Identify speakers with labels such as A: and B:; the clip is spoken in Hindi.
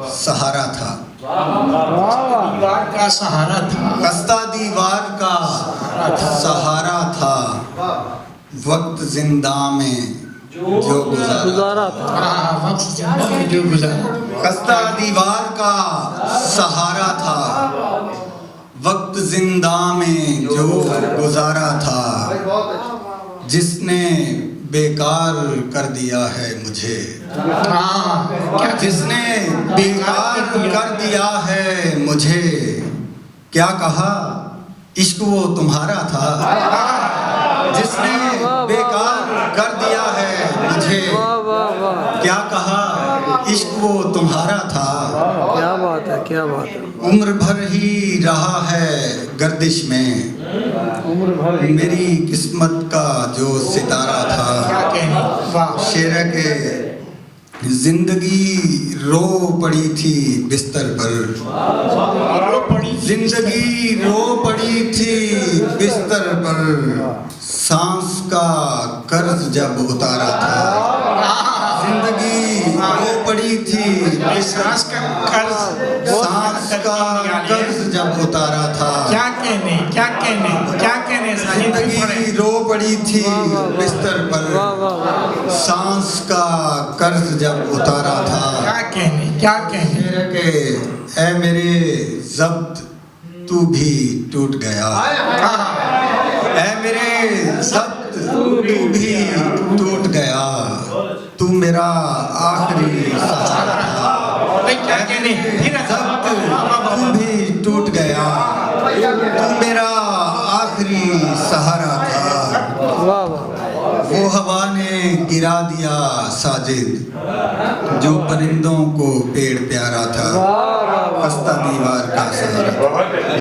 A: सहारा था।
B: दीवार का सहारा था।
A: खस्ता दीवार का सहारा था। वक्त जिंदा में जो गुजारा था।
B: वक्त जिंदा में जो गुजारा।
A: खस्ता दीवार का सहारा था। वक्त जिंदा में जो गुजारा था। जिसने बेकार कर दिया है मुझे। क्या जिसने बेकार कर दिया है मुझे। क्या कहा इश्क वो तुम्हारा था। जिसने बेकार कर दिया है मुझे। क्या कहा इश्क वो तुम्हारा था।
C: क्या बात है, क्या बात है।
A: उम्र भर ही रहा है गर्दिश में।
B: उम्र भर
A: मेरी किस्मत का जो सितारा था। शेर के जिंदगी रो पड़ी थी बिस्तर पर। जिंदगी रो पड़ी थी बिस्तर पर। सांस का कर्ज जब उतारा था। जिंदगी रो पड़ी थी
B: सांस का कर्ज।
A: सांस का कर्ज जब उतारा था।
B: क्या कहने, क्या कहने, क्या कहने।
A: जिंदगी रो पड़ी थी बिस्तर पर। सांस का कर्ज जब उतारा था।
B: क्या कहने, क्या कहने।
A: शेर के ऐ मेरे जब्त तू भी टूट गया। ऐ मेरे जब्त तू भी टूट गया। तू मेरा आखिरी सहारा था।
B: क्या कहने।
A: जब्त तू भी टूट गया। तू मेरा आखिरी सहारा था।
C: वाह वाह।
A: वो हवा ने गिरा दिया साजिद जो परिंदों को पेड़ प्यारा था। खस्ता दीवार का सहारा था।